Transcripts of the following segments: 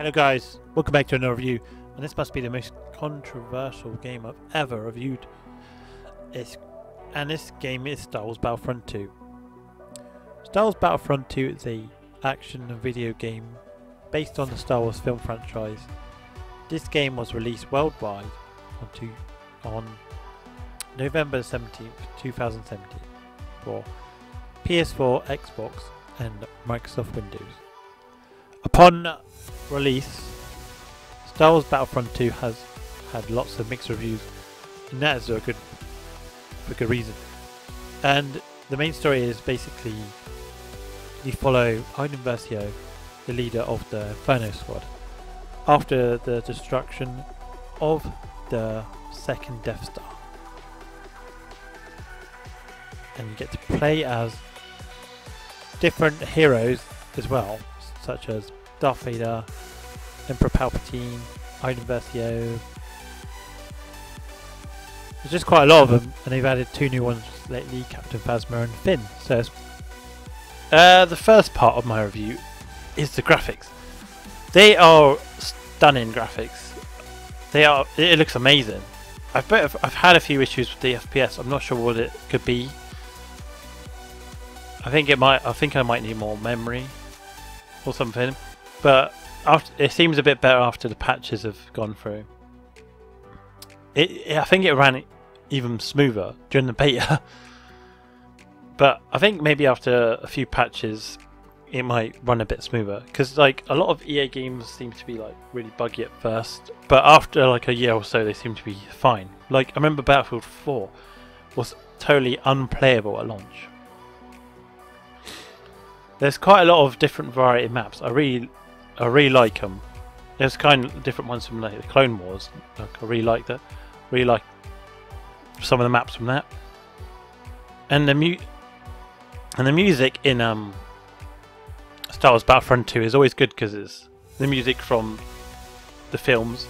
Hello guys, welcome back to another review, and this must be the most controversial game I've ever reviewed. This game is Star Wars Battlefront II. Star Wars Battlefront II is a action and video game based on the Star Wars film franchise. This game was released worldwide on November 17th, 2017 for PS4, Xbox and Microsoft Windows. Upon release, Star Wars Battlefront 2 has had lots of mixed reviews, and that is for good reason. And the main story is basically you follow Iden Versio, the leader of the Inferno Squad, after the destruction of the second Death Star. And you get to play as different heroes as well, such as Darth Vader, Emperor Palpatine, Iden Versio. There's just quite a lot of them, and they've added two new ones lately, Captain Phasma and Finn. So the first part of my review is the graphics. They are stunning graphics. It looks amazing. I've had a few issues with the FPS. I'm not sure what it could be. I think I might need more memory or something. But it seems a bit better after the patches have gone through. I think it ran even smoother during the beta. But I think maybe after a few patches it might run a bit smoother, because like a lot of EA games seem to be like really buggy at first, but after like a year or so they seem to be fine. Like I remember Battlefield 4 was totally unplayable at launch. There's quite a lot of different variety of maps. I really like them. There's kind of different ones from like the Clone Wars. Like, I really like that. Really like some of the maps from that. And the music in Star Wars Battlefront 2 is always good because it's the music from the films,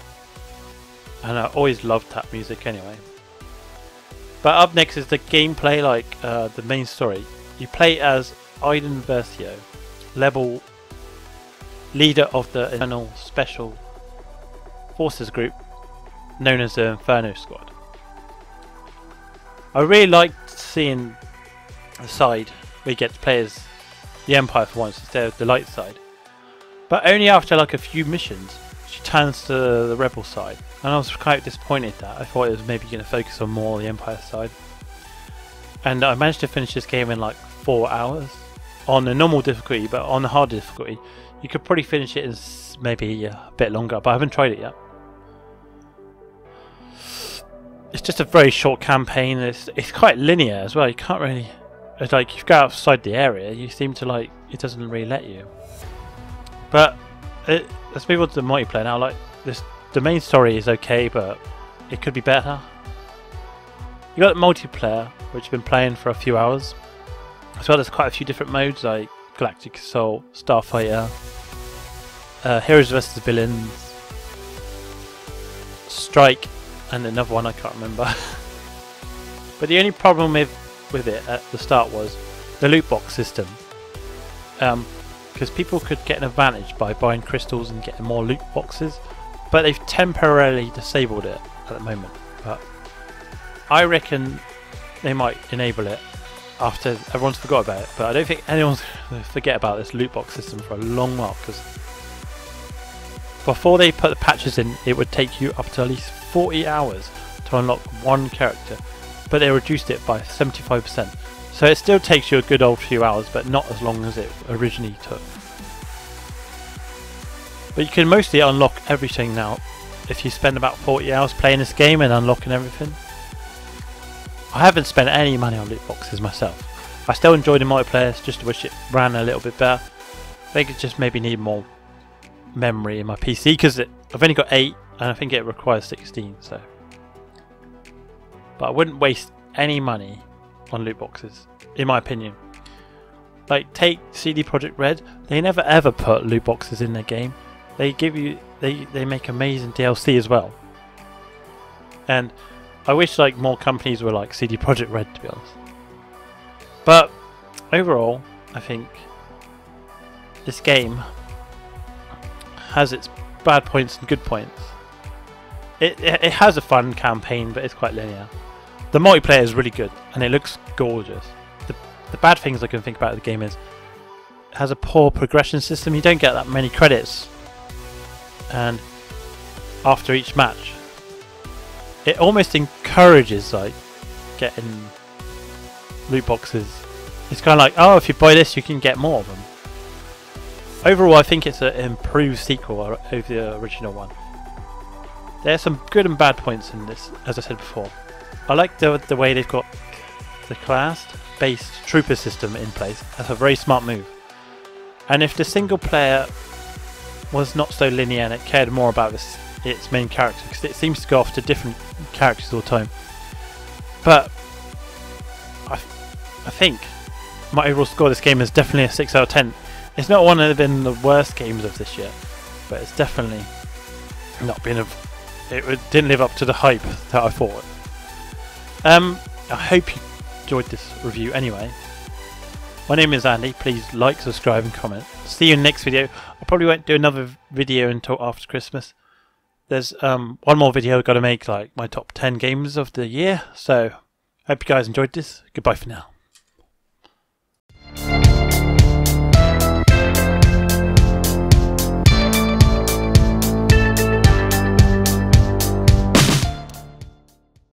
and I always loved that music anyway. But up next is the gameplay, like the main story. You play as Iden Versio, leader of the Internal Special Forces group known as the Inferno Squad. I really liked seeing the side where you get to play as the Empire for once instead of the light side, but only after like a few missions she turns to the Rebel side, and I was quite disappointed that I thought it was maybe going to focus on more the Empire side. And I managed to finish this game in like 4 hours on the normal difficulty, but on the hard difficulty you could probably finish it in maybe a bit longer, but I haven't tried it yet. It's just a very short campaign. It's quite linear as well. You can't really, it's like if you go outside the area you seem to like, it doesn't really let you. But let's move on to the multiplayer now. Like the main story is okay, but it could be better. You got multiplayer, which I've been playing for a few hours. As well, there's quite a few different modes like Galactic Assault, Starfighter, Heroes vs Villains, Strike, and another one I can't remember. But the only problem with it at the start was the loot box system, because people could get an advantage by buying crystals and getting more loot boxes, but they've temporarily disabled it at the moment. But I reckon they might enable it after everyone's forgot about it, but I don't think anyone's going to forget about this loot box system for a long while, because before they put the patches in it would take you up to at least 40 hours to unlock one character, but they reduced it by 75%, so it still takes you a good old few hours, but not as long as it originally took. But you can mostly unlock everything now if you spend about 40 hours playing this game and unlocking everything. I haven't spent any money on loot boxes myself. I still enjoy the multiplayer, just wish it ran a little bit better. I think it just maybe need more memory in my PC, because I've only got 8 and I think it requires 16. So, but I wouldn't waste any money on loot boxes, in my opinion. Like take CD Projekt Red, they never ever put loot boxes in their game. They give you, they make amazing DLC as well. And I wish like more companies were like CD Projekt Red, to be honest. But overall, I think this game has its bad points and good points. It has a fun campaign, but it's quite linear. The multiplayer is really good, and it looks gorgeous. The bad things I can think about the game is it has a poor progression system. You don't get that many credits, and after each match, it almost encourages like getting loot boxes. It's kind of like, oh, if you buy this, you can get more of them. Overall, I think it's an improved sequel over the original one. There's some good and bad points in this, as I said before. I like the way they've got the class-based trooper system in place. That's a very smart move. And if the single player was not so linear and it cared more about its main character, because it seems to go off to different characters all the time. But I think my overall score of this game is definitely a 6 out of 10. It's not one of the worst games of this year, but it's definitely not been it didn't live up to the hype that I thought. I hope you enjoyed this review anyway. My name is Andy. Please like, subscribe and comment. See you in the next video. I probably won't do another video until after Christmas. There's one more video I've got to make, like my top 10 games of the year. So hope you guys enjoyed this. Goodbye for now.